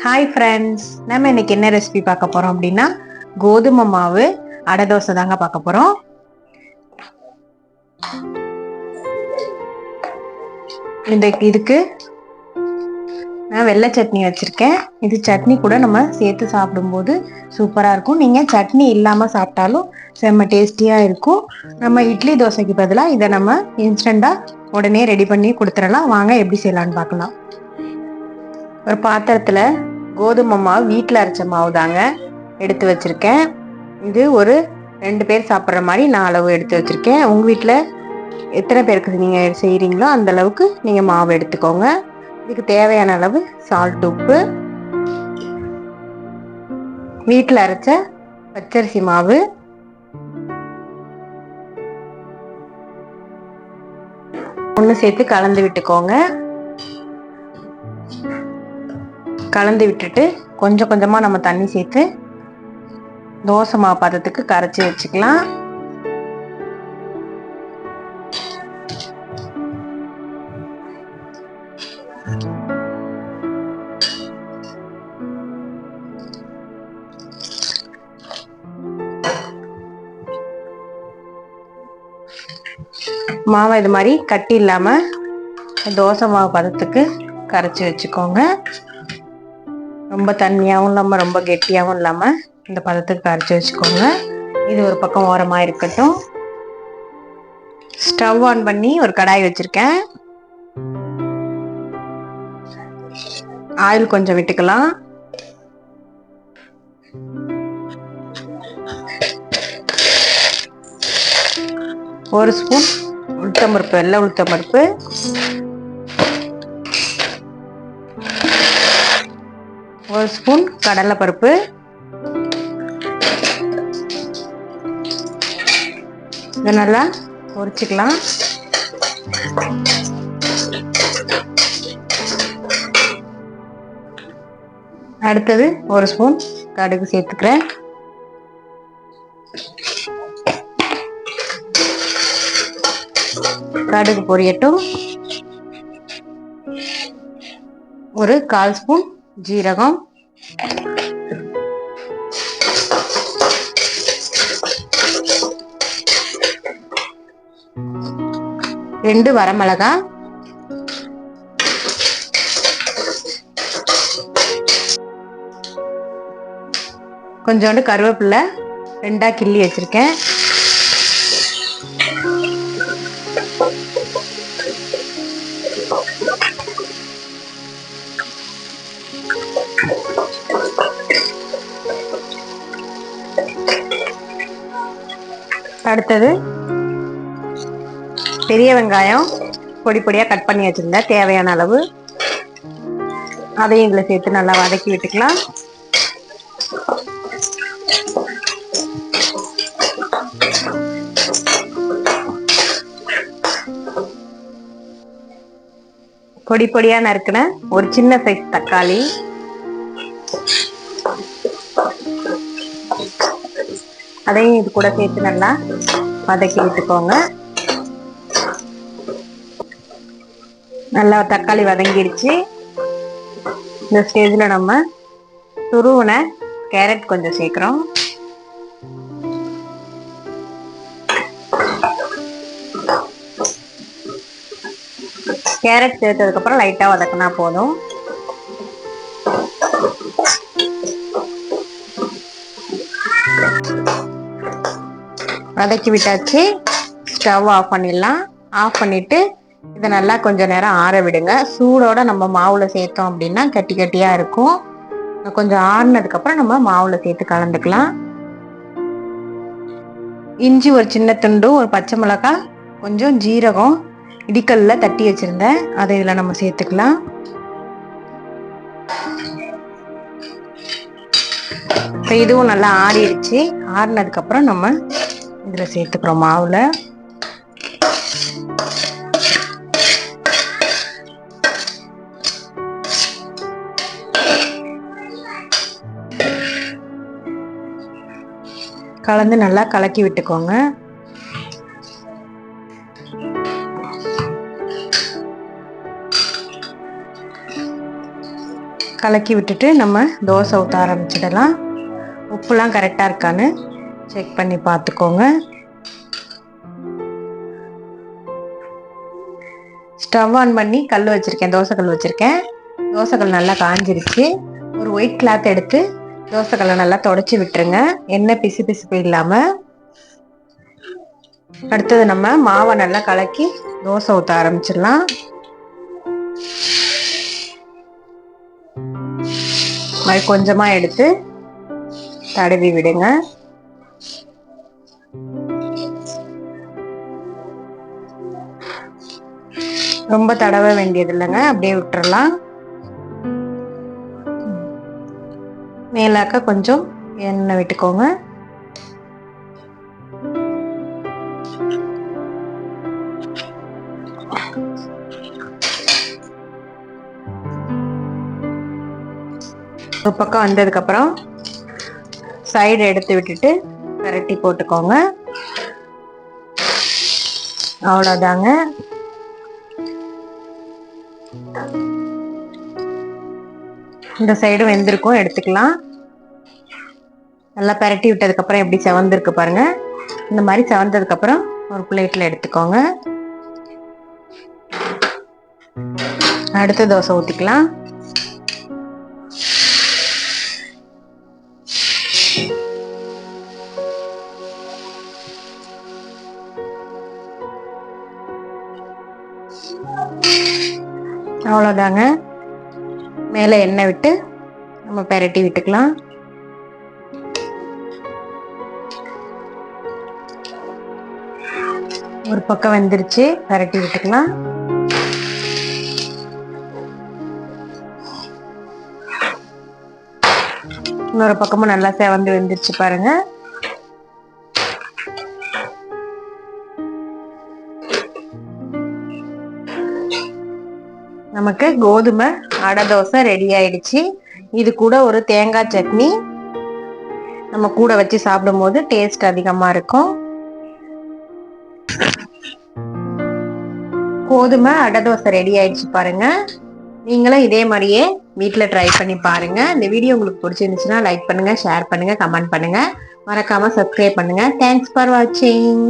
Hi friends, நம்ம இன்னைக்கு என்ன ரெசிபி பார்க்க போறோம் அப்படின்னா கோதுமை மாவு அடை தோசை தாங்க பார்க்க போறோம். இதுக்கு நான் வெள்ளை சட்னி வச்சிருக்கேன். இது சட்னி கூட நம்ம சேர்த்து சாப்பிடும்போது சூப்பரா இருக்கும். நீங்க சட்னி இல்லாம சாப்பிட்டாலும் செம்ம டேஸ்டியா இருக்கும். நம்ம இட்லி தோசைக்கு பதிலாக இதை நம்ம இன்ஸ்டண்டா உடனே ரெடி பண்ணி கொடுத்துடலாம். வாங்க எப்படி செய்யலான்னு பார்க்கலாம். ஒரு பாத்திரத்துல கோதுமை மாவு வீட்டில் அரைச்ச மாவு தாங்க எடுத்து வச்சிருக்கேன். இது ஒரு 2 பேர் சாப்பிட்ற மாதிரி நான் அளவு எடுத்து வச்சிருக்கேன். உங்க வீட்டில் எத்தனை பேருக்கு நீங்க செய்யறீங்களோ அந்த அளவுக்கு நீங்க மாவு எடுத்துக்கோங்க. இதுக்கு தேவையான அளவு சால்ட், உப்பு, வீட்டில் அரைச்ச பச்சரிசி மாவு, ஒன்று சேர்த்து கலந்து விட்டுக்கோங்க. கலந்து விட்டுட்டு கொஞ்சம் கொஞ்சமா நம்ம தண்ணி சேர்த்து தோசை மாவு பதத்துக்கு கரைச்சி வச்சுக்கலாம். மாவை இது மாதிரி கட்டி இல்லாம தோசை மாவு பதத்துக்கு கரைச்சி வச்சுக்கோங்க. ரொம்ப தண்ணியாகவும் இல்லாமல் ரொம்ப கெட்டியாகவும் இல்லாமல் இந்த பதத்துக்கு கரைச்சி வச்சுக்கோங்க. இது ஒரு பக்கம் ஓரமாக இருக்கட்டும். ஸ்டவ் ஆன் பண்ணி ஒரு கடாய் வச்சிருக்கேன். ஆயில் கொஞ்சம் விட்டுக்கலாம். ஒரு ஸ்பூன் உளுத்தம்பருப்பு, வெள்ளை உளுத்தம்பருப்பு, ஒரு ஸ்பூன் கடலைப்பருப்பு, இதை நல்லா பொரிச்சுக்கலாம். அடுத்தது ஒரு ஸ்பூன் கடுகு சேர்த்துக்கிறேன். கடுகு பொரியட்டும். ஒரு 1/4 ஸ்பூன் ஜீரகம், ரெண்டு வரமிளகாய், கொஞ்சோண்டு கருவேப்பிலை 2ஆ கிள்ளி வச்சிருக்கேன். அடுத்தது பெரிய வெங்காயம் பொடி பொடியா கட் பண்ணி வச்சிருந்தேன், தேவையான அளவு. அதையும் இதுல சேர்த்து நல்லா வதக்கி விட்டுக்கலாம். பொடி பொடியா நறுக்கின ஒரு சின்ன சைஸ் தக்காளி, அதையும் இது கூட சேர்த்து நல்லா வதக்கி விட்டுக்கோங்க. நல்லா தக்காளி வதங்கிடுச்சு. இந்த ஸ்டேஜ்ல நம்ம துருவின கேரட் கொஞ்சம் சேர்க்கிறோம். கேரட் சேர்த்ததுக்கு அப்புறம் லைட்டா வதக்கினா போதும். வதக்கி விட்டாச்சு. ஸ்டவ் ஆஃப் பண்ணிடலாம். ஆஃப் பண்ணிட்டு இதை நல்லா கொஞ்சம் நேரம் ஆற விடுங்க. சூடோட நம்ம மாவுல சேர்த்தோம் அப்படின்னா கட்டி கட்டியா இருக்கும். கொஞ்சம் ஆறுனதுக்கு அப்புறம் நம்ம மாவுல சேர்த்து கலந்துக்கலாம். இஞ்சி ஒரு சின்ன துண்டு, ஒரு பச்சை மிளகாய், கொஞ்சம் ஜீரகம் இடிக்கல்ல தட்டி வச்சிருந்தேன், அதை இதுல நம்ம சேர்த்துக்கலாம். இப்போ இதுவும் நல்லா ஆறிடுச்சு. ஆறினதுக்கு அப்புறம் நம்ம இதுல சேர்த்துக்கிறோம் மாவுல. கலந்து நல்லா கலக்கி விட்டுக்கோங்க. கலக்கி விட்டுட்டு நம்ம தோசை ஊற்ற ஆரம்பிச்சிடலாம். உப்புலாம் கரெக்டாக இருக்கான்னு செக் பண்ணி பார்த்துக்கோங்க. ஸ்டவ் ஆன் பண்ணி கல் வச்சுருக்கேன், தோசைக்கல் வச்சுருக்கேன். தோசைக்கல் நல்லா காஞ்சிருச்சு. ஒரு ஒயிட் கிளாத் எடுத்து தோசைக்கல்லை நல்லா தொடச்சி விட்டுருங்க, எண்ணெய் பிசு பிசுப்பு இல்லாமல். அடுத்தது நம்ம மாவை நல்லா கலக்கி தோசை ஊற்ற ஆரம்பிச்சிடலாம். மாதிரி கொஞ்சமாக எடுத்து தடவி விடுங்க. ரொம்ப தடவ வேண்டியது இல்லைங்க, அப்படியே விட்டுறலாம். மேலாக்க கொஞ்சம் எண்ணெய் விட்டுக்கோங்க. ஒரு பக்கம் வந்ததுக்கு அப்புறம் சைடு எடுத்து விட்டுட்டு பரட்டி போட்டுக்கோங்க. அவ்வளோதாங்க. இந்த சைடு வெந்திருக்கும், எடுத்துக்கலாம். நல்லா பரட்டி விட்டதுக்கு அப்புறம் எப்படி செவந்திருக்கு பாருங்க. இந்த மாதிரி செவந்ததுக்கு அப்புறம் ஒரு பிளேட்ல எடுத்துக்கோங்க. அடுத்த தோசை ஊத்திக்கலாம். அவ்வளோதாங்க. மேலே எண்ணெய் விட்டு நம்ம பெரட்டி விட்டுக்கலாம். ஒரு பக்கம் வெந்துருச்சு, பெரட்டி விட்டுக்கலாம். இன்னொரு பக்கமும் நல்லா செவந்து வெந்துருச்சு பாருங்க. நமக்கு கோதுமை அடை தோசை ரெடி ஆயிடுச்சு. இது கூட ஒரு தேங்காய் சட்னி நம்ம கூட வச்சு சாப்பிடும் போது டேஸ்ட் அதிகமா இருக்கும். கோதுமை அடை தோசை ரெடி ஆயிடுச்சு பாருங்க. நீங்களும் இதே மாதிரியே வீட்டில் ட்ரை பண்ணி பாருங்க. இந்த வீடியோ உங்களுக்கு பிடிச்சிருந்துச்சுன்னா லைக் பண்ணுங்க, ஷேர் பண்ணுங்க, கமெண்ட் பண்ணுங்க, மறக்காம சப்ஸ்கிரைப் பண்ணுங்க. தேங்க்ஸ் ஃபார் வாட்சிங்.